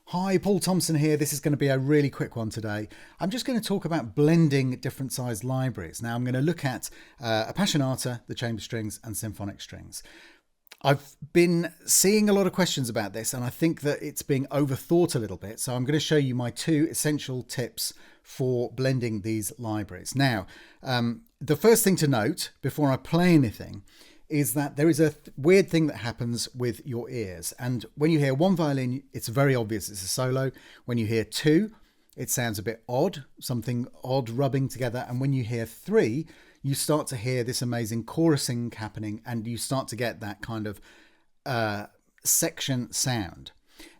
Hi, Paul Thompson here. This is going to be a really quick one today. I'm just going to talk about blending different sized libraries. Now I'm going to look at Appassionata, the chamber strings, and symphonic strings. I've been seeing a lot of questions about this, and I think that it's being overthought a little bit. So I'm going to show you my two essential tips for blending these libraries. Now, the first thing to note before I play anything is that there is a weird thing that happens with your ears. And when you hear one violin, it's very obvious it's a solo. When you hear two, it sounds a bit odd, something odd rubbing together. And when you hear three, you start to hear this amazing chorusing happening, and you start to get that kind of section sound.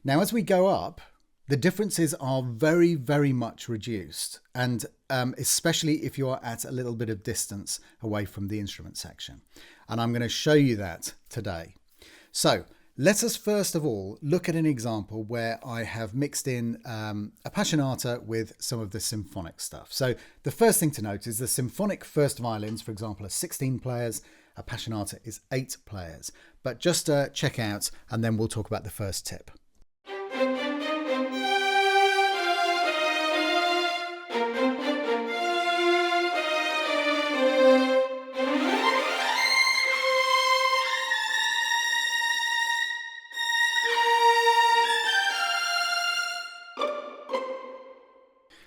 Now, as we go up, the differences are very, very much reduced, and especially if you are at a little bit of distance away from the instrument section. And I'm going to show you that today. So let us first of all look at an example where I have mixed in Appassionata with some of the symphonic stuff. So the first thing to note is the symphonic first violins, for example, are 16 players. Appassionata is 8 players. But just check out, and then we'll talk about the first tip.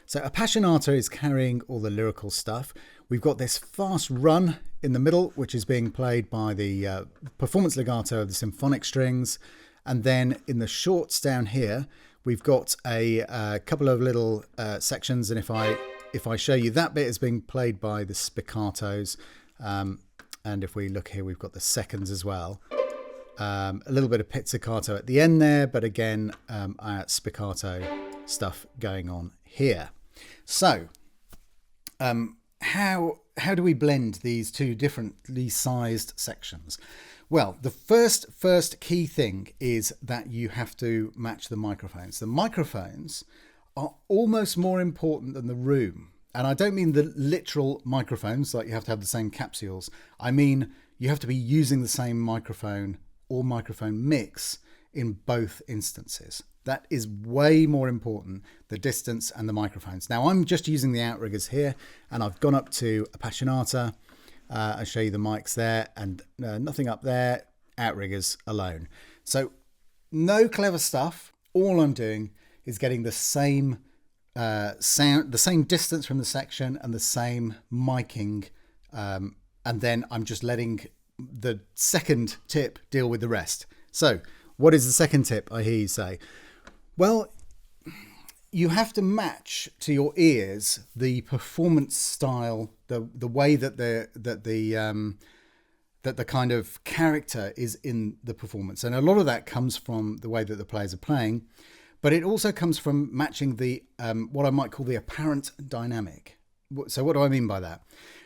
So Appassionata is carrying all the lyrical stuff. We've got this fast run in the middle, which is being played by the performance legato of the symphonic strings. And then in the shorts down here, we've got a couple of little sections. And if I show you, that bit is being played by the spiccatos. And if we look here, we've got the seconds as well. A little bit of pizzicato at the end there, but again, spiccato stuff going on here. So, how do we blend these two differently sized sections? Well, the first key thing is that you have to match the microphones. The microphones are almost more important than the room. And I don't mean the literal microphones, like you have to have the same capsules. I mean, you have to be using the same microphone or microphone mix in both instances. That is way more important, the distance and the microphones. Now, I'm just using the outriggers here, and I've gone up to Appassionata. I'll show you the mics there, and nothing up there, outriggers alone. So no clever stuff. All I'm doing is getting the same sound, the same distance from the section, and the same miking. And then I'm just letting the second tip deal with the rest. So what is the second tip, I hear you say? Well, you have to match to your ears the performance style, the way that the kind of character is in the performance, and a lot of that comes from the way that the players are playing, but it also comes from matching the what I might call the apparent dynamic. So what do I mean by that?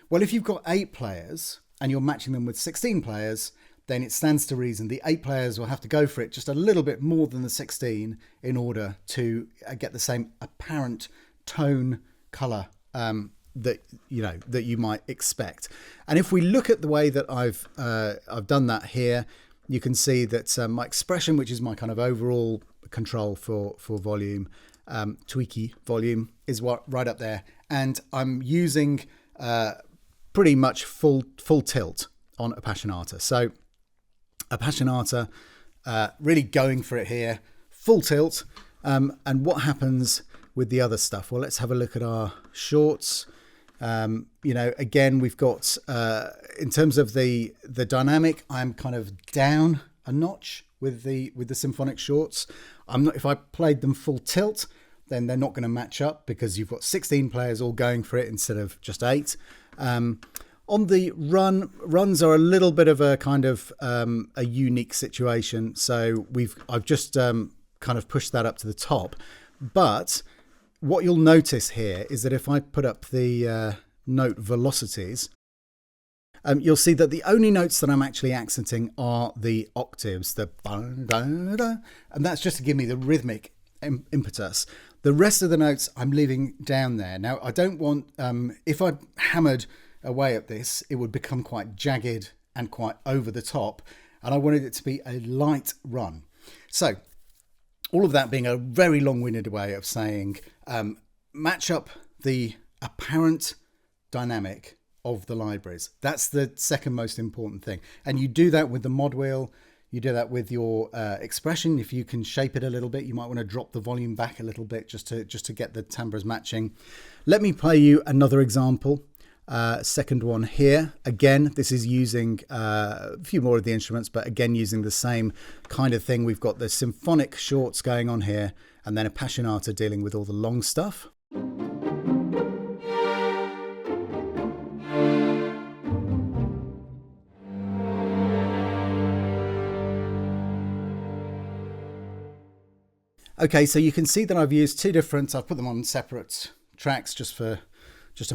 Well, if you've got 8 players and you're matching them with 16 players, then it stands to reason the 8 players will have to go for it just a little bit more than the 16 in order to get the same apparent tone, colour that you might expect. And if we look at the way that I've done that here, you can see that my expression, which is my kind of overall control for volume, tweaky volume, is right up there, and I'm using pretty much full tilt on Appassionata. So Appassionata, really going for it here, full tilt. And what happens with the other stuff? Well, let's have a look at our shorts. Again, we've got, in terms of the dynamic, I'm kind of down a notch with the symphonic shorts. If I played them full tilt, then they're not going to match up because you've got 16 players all going for it instead of just 8. On the runs are a little bit of a kind of a unique situation. So I've just kind of pushed that up to the top. But what you'll notice here is that if I put up the note velocities, you'll see that the only notes that I'm actually accenting are the octaves, and that's just to give me the rhythmic impetus. The rest of the notes I'm leaving down there. Now, I don't want, if I hammered away at this, it would become quite jagged and quite over the top, and I wanted it to be a light run. So All of that being a very long-winded way of saying match up the apparent dynamic of the libraries. That's the second most important thing. And you do that with the mod wheel. You do that with your expression. If you can shape it a little bit, you might want to drop the volume back a little bit just to get the timbres matching. Let me play you another example. Second one here. Again, this is using a few more of the instruments, but again using the same kind of thing. We've got the symphonic shorts going on here, and then Appassionata dealing with all the long stuff. Okay, so you can see that I've used two different, I've put them on separate tracks just to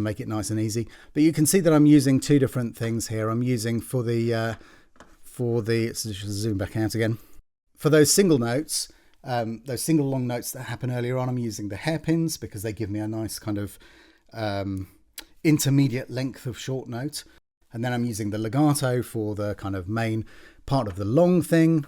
make it nice and easy. But you can see that I'm using two different things here. I'm using for the let's just zoom back out again. For those single notes, those single long notes that happen earlier on, I'm using the hairpins because they give me a nice kind of intermediate length of short note. And then I'm using the legato for the kind of main part of the long thing.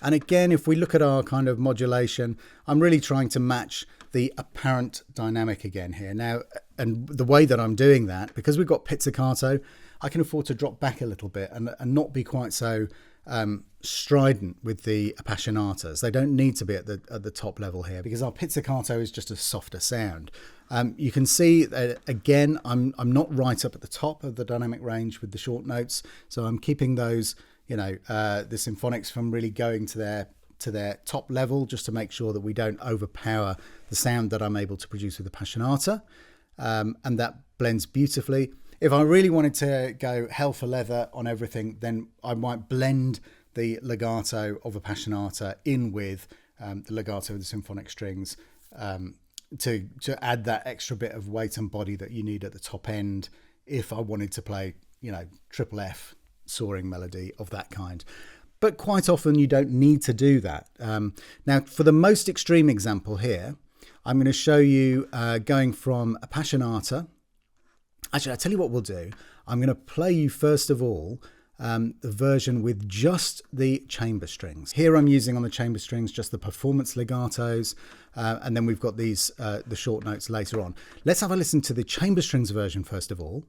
And again, if we look at our kind of modulation, I'm really trying to match the apparent dynamic again here. Now, and the way that I'm doing that, because we've got pizzicato, I can afford to drop back a little bit and not be quite so strident with the Appassionatas. They don't need to be at the top level here because our pizzicato is just a softer sound. You can see that again, I'm not right up at the top of the dynamic range with the short notes, so I'm keeping those, you know, the symphonics from really going to their top level, just to make sure that we don't overpower the sound that I'm able to produce with the Appassionata, and that blends beautifully. If I really wanted to go hell for leather on everything, then I might blend the legato of Appassionata in with the legato of the symphonic strings to add that extra bit of weight and body that you need at the top end if I wanted to play, you know, triple F soaring melody of that kind. But quite often you don't need to do that. Now, for the most extreme example here, I'm going to show you going from Appassionata. Actually, I'll tell you what we'll do. I'm going to play you first of all the version with just the chamber strings. Here I'm using on the chamber strings just the performance legatos, and then we've got these the short notes later on. Let's have a listen to the chamber strings version first of all.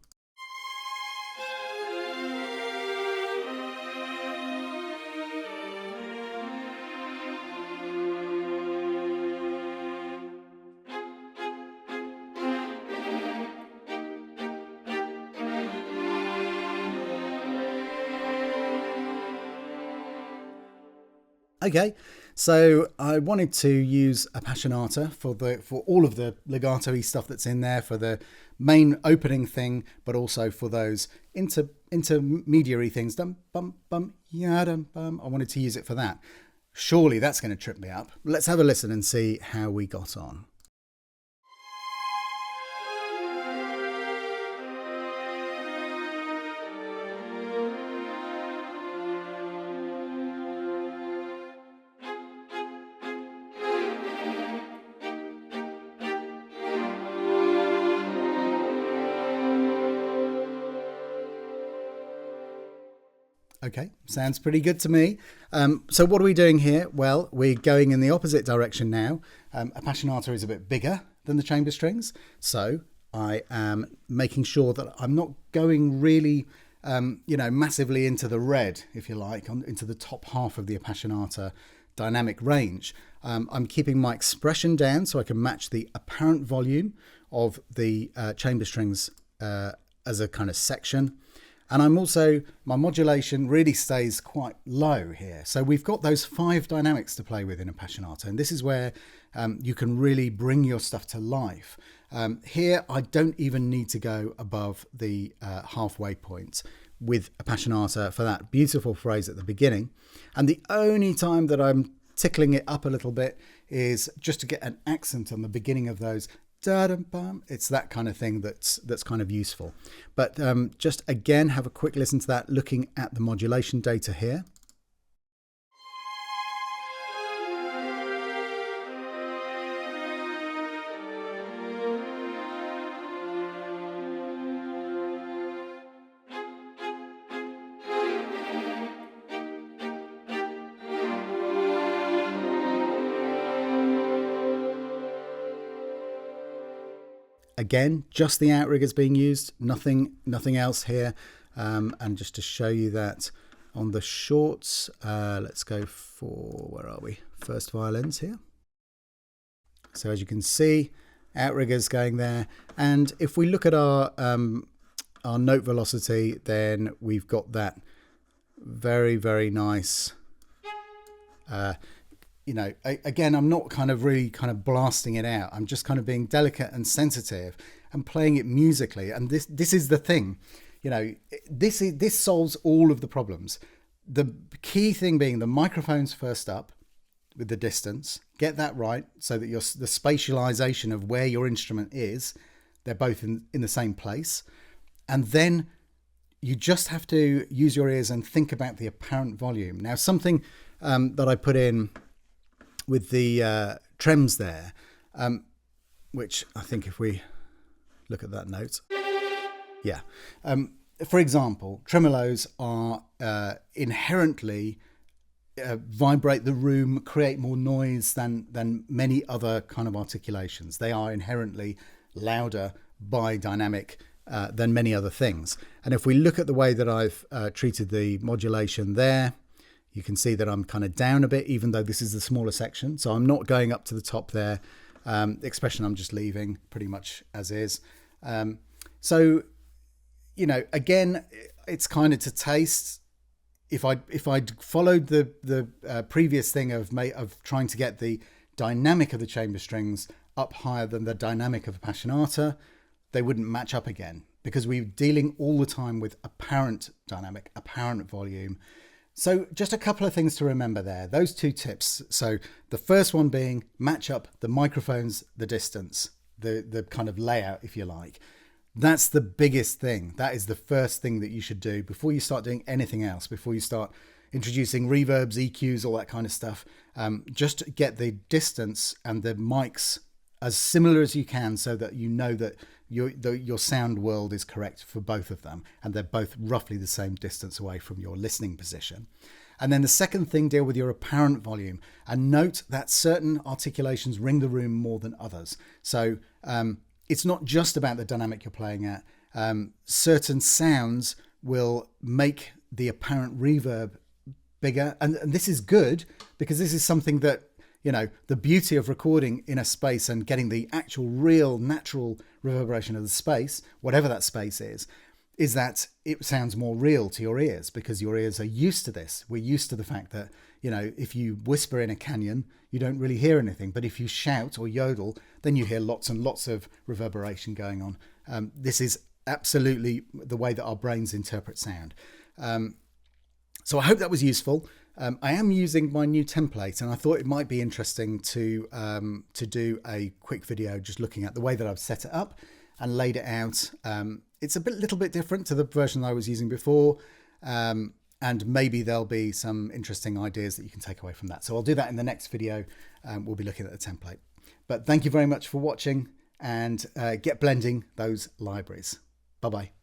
Okay, so I wanted to use Appassionata for all of the legato-y stuff that's in there, for the main opening thing, but also for those intermediary things. Dum bum bum ya dum bum. I wanted to use it for that. Surely that's going to trip me up. Let's have a listen and see how we got on. Okay, sounds pretty good to me. So what are we doing here? Well, we're going in the opposite direction now. Appassionata is a bit bigger than the chamber strings, so I am making sure that I'm not going really, massively into the red, if you like, into the top half of the Appassionata dynamic range. I'm keeping my expression down so I can match the apparent volume of the chamber strings as a kind of section. And I'm also, my modulation really stays quite low here. So we've got those 5 dynamics to play with in Appassionata. And this is where you can really bring your stuff to life. Here, I don't even need to go above the halfway point with Appassionata for that beautiful phrase at the beginning. And the only time that I'm tickling it up a little bit is just to get an accent on the beginning of those. It's that kind of thing that's kind of useful. But just again, have a quick listen to that, looking at the modulation data here. again, just the outriggers being used, nothing else here. And just to show you that on the shorts, let's go for, where are we? First violins here. So as you can see, outriggers going there. And if we look at our note velocity, then we've got that very, very nice, you know, again, I'm not kind of really kind of blasting it out. I'm just kind of being delicate and sensitive and playing it musically. And this is the thing, you know, this solves all of the problems. The key thing being the microphone's first up with the distance. Get that right so that the spatialization of where your instrument is, they're both in the same place. And then you just have to use your ears and think about the apparent volume. Now, something that I put in with the trems there, which I think if we look at that note, yeah. For example, tremolos are inherently vibrate the room, create more noise than many other kind of articulations. They are inherently louder by dynamic than many other things. And if we look at the way that I've treated the modulation there, you can see that I'm kind of down a bit, even though this is the smaller section. So I'm not going up to the top there. Expression I'm just leaving pretty much as is. So, you know, again, it's kind of to taste. If I'd followed the previous thing of trying to get the dynamic of the chamber strings up higher than the dynamic of Appassionata, they wouldn't match up again, because we're dealing all the time with apparent dynamic, apparent volume. So just a couple of things to remember there, those two tips. So the first one being match up the microphones, the distance, the kind of layout, if you like. That's the biggest thing. That is the first thing that you should do before you start doing anything else, before you start introducing reverbs, EQs, all that kind of stuff. Just get the distance and the mics as similar as you can, so that you know that your sound world is correct for both of them, and they're both roughly the same distance away from your listening position. And then the second thing, deal with your apparent volume, and note that certain articulations ring the room more than others. So it's not just about the dynamic you're playing at. Certain sounds will make the apparent reverb bigger, and this is good, because this is something that, you know, the beauty of recording in a space and getting the actual real natural reverberation of the space, whatever that space is that it sounds more real to your ears, because your ears are used to this. We're used to the fact that, you know, if you whisper in a canyon, you don't really hear anything. But if you shout or yodel, then you hear lots and lots of reverberation going on. This is absolutely the way that our brains interpret sound. So I hope that was useful. I am using my new template, and I thought it might be interesting to do a quick video just looking at the way that I've set it up and laid it out. It's a little bit different to the version I was using before, and maybe there'll be some interesting ideas that you can take away from that. So I'll do that in the next video. We'll be looking at the template. But thank you very much for watching, and get blending those libraries. Bye-bye.